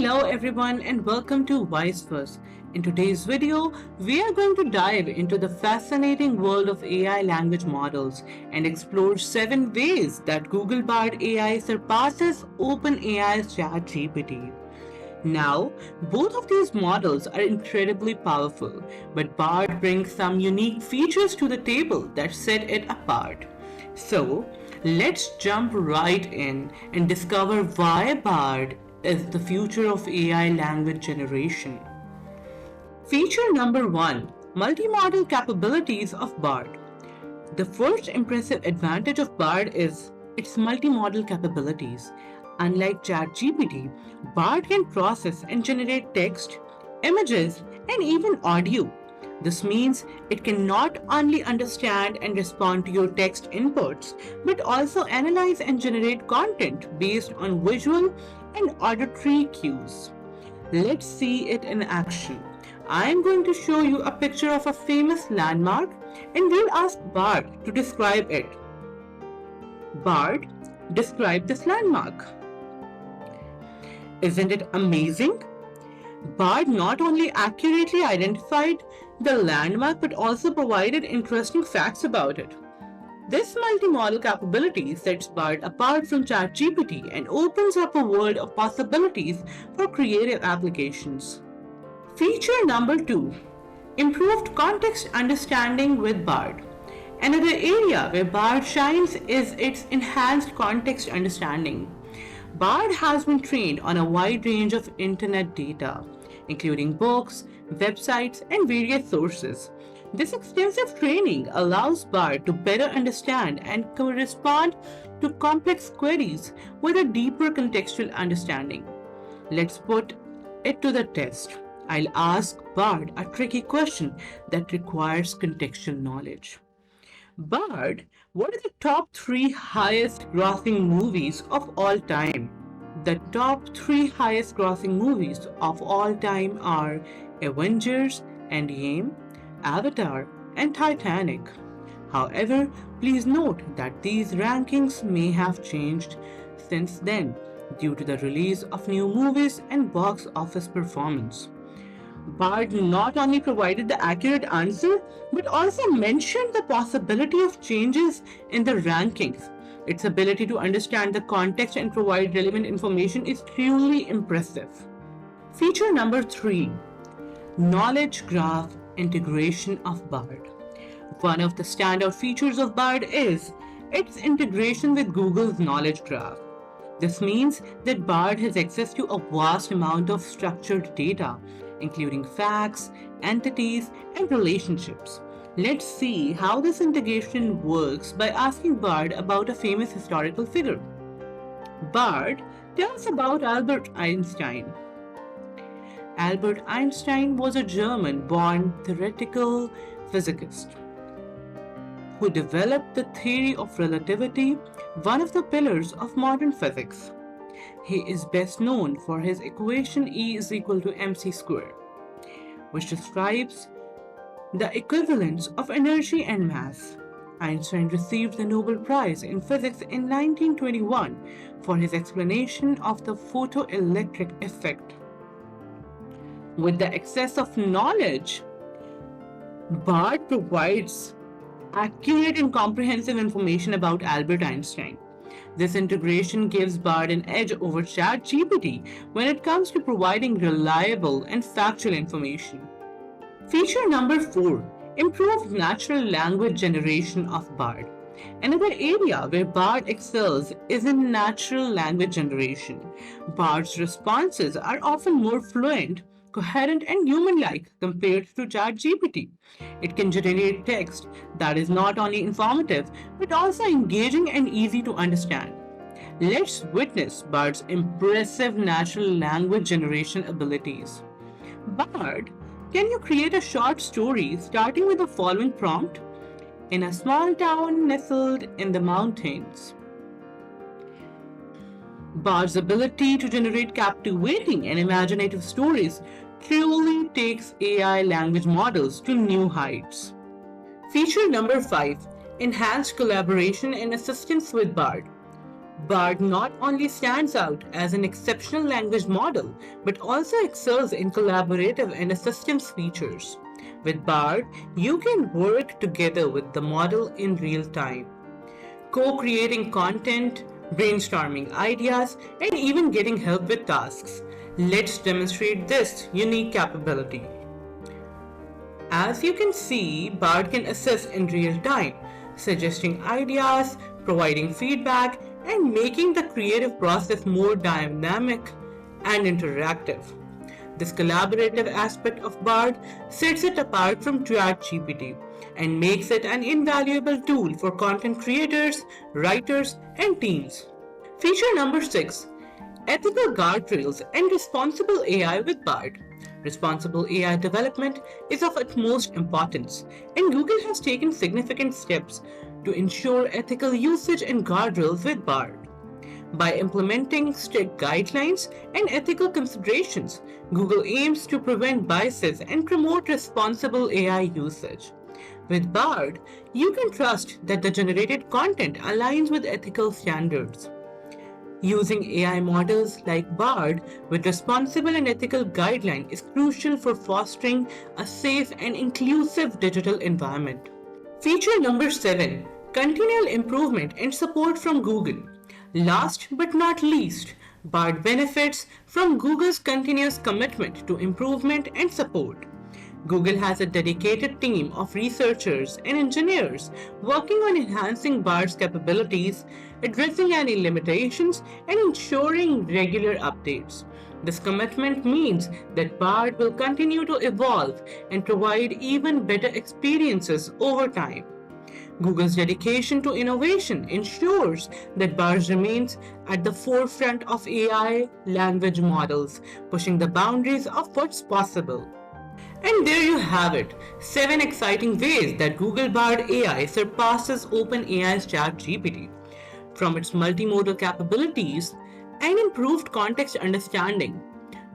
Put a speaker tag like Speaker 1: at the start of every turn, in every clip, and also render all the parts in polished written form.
Speaker 1: Hello everyone and welcome to Wise First. In today's video, we are going to dive into the fascinating world of AI language models and explore 7 ways that Google Bard AI surpasses OpenAI's Chatgpt. Now, both of these models are incredibly powerful, but Bard brings some unique features to the table that set it apart. So, let's jump right in and discover why Bard is the future of AI language generation. Feature number 1: Multimodal capabilities of Bard. The first impressive advantage of Bard is its multimodal capabilities. Unlike ChatGPT, Bard can process and generate text, images, and even audio. This means it can not only understand and respond to your text inputs, but also analyze and generate content based on visual and auditory cues. Let's see it in action. I am going to show you a picture of a famous landmark and we'll ask Bard to describe it. Bard, describe this landmark. Isn't it amazing? Bard not only accurately identified the landmark but also provided interesting facts about it. This multimodal capability sets Bard apart from ChatGPT and opens up a world of possibilities for creative applications. Feature number 2: Improved context understanding with Bard. Another area where Bard shines is its enhanced context understanding. Bard has been trained on a wide range of internet data, including books, websites, and various sources. This extensive training allows Bard to better understand and correspond to complex queries with a deeper contextual understanding. Let's put it to the test. I'll ask Bard a tricky question that requires contextual knowledge. Bard, what are the top 3 highest grossing movies of all time? The top 3 highest grossing movies of all time are Avengers, Endgame, Avatar, and Titanic. However, please note that these rankings may have changed since then due to the release of new movies and box office performance. Bard not only provided the accurate answer but also mentioned the possibility of changes in the rankings. Its ability to understand the context and provide relevant information is truly impressive. Feature number 3: Knowledge Graph integration of Bard. One of the standout features of Bard is its integration with Google's Knowledge Graph. This means that Bard has access to a vast amount of structured data, including facts, entities, and relationships. Let's see how this integration works by asking Bard about a famous historical figure. Bard, tell us about Albert Einstein. Albert Einstein was a German-born theoretical physicist who developed the theory of relativity, one of the pillars of modern physics. He is best known for his equation E is equal to mc squared, which describes the equivalence of energy and mass. Einstein received the Nobel Prize in Physics in 1921 for his explanation of the photoelectric effect. With the excess of knowledge, Bard provides accurate and comprehensive information about Albert Einstein. This integration gives Bard an edge over ChatGPT when it comes to providing reliable and factual information. Feature number 4: Improved natural language generation of Bard. Another area where Bard excels is in natural language generation. Bard's responses are often more fluent, coherent, and human-like compared to ChatGPT. It can generate text that is not only informative but also engaging and easy to understand. Let's witness Bard's impressive natural language generation abilities. Bard, can you create a short story starting with the following prompt? In a small town nestled in the mountains. Bard's ability to generate captivating and imaginative stories truly takes AI language models to new heights. Feature number 5: Enhanced collaboration and assistance with Bard. Bard not only stands out as an exceptional language model, but also excels in collaborative and assistance features. With Bard, you can work together with the model in real time, co-creating content, brainstorming ideas, and even getting help with tasks. Let's demonstrate this unique capability. As you can see, Bard can assist in real time, suggesting ideas, providing feedback, and making the creative process more dynamic and interactive. This collaborative aspect of Bard sets it apart from Chatgpt and makes it an invaluable tool for content creators, writers, and teams. Feature number 6: Ethical guardrails and responsible AI with Bard. Responsible AI development is of utmost importance, and Google has taken significant steps to ensure ethical usage and guardrails with Bard. By implementing strict guidelines and ethical considerations, Google aims to prevent biases and promote responsible AI usage. With Bard, you can trust that the generated content aligns with ethical standards. Using AI models like Bard with responsible and ethical guidelines is crucial for fostering a safe and inclusive digital environment. Feature number 7: Continual improvement and support from Google. Last but not least, Bard benefits from Google's continuous commitment to improvement and support. Google has a dedicated team of researchers and engineers working on enhancing Bard's capabilities, addressing any limitations, and ensuring regular updates. This commitment means that Bard will continue to evolve and provide even better experiences over time. Google's dedication to innovation ensures that Bard remains at the forefront of AI language models, pushing the boundaries of what's possible. And there you have it, 7 exciting ways that Google Bard AI surpasses OpenAI's ChatGPT. From its multimodal capabilities and improved context understanding,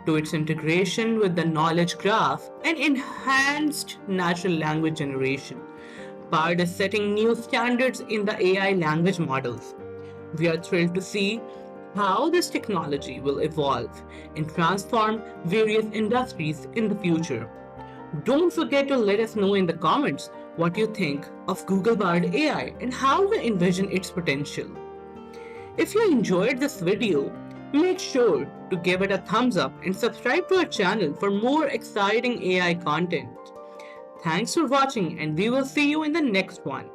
Speaker 1: to its integration with the knowledge graph and enhanced natural language generation, Bard is setting new standards in the AI language models. We are thrilled to see how this technology will evolve and transform various industries in the future. Don't forget to let us know in the comments what you think of Google Bard AI and how you envision its potential. If you enjoyed this video, make sure to give it a thumbs up and subscribe to our channel for more exciting AI content. Thanks for watching, and we will see you in the next one.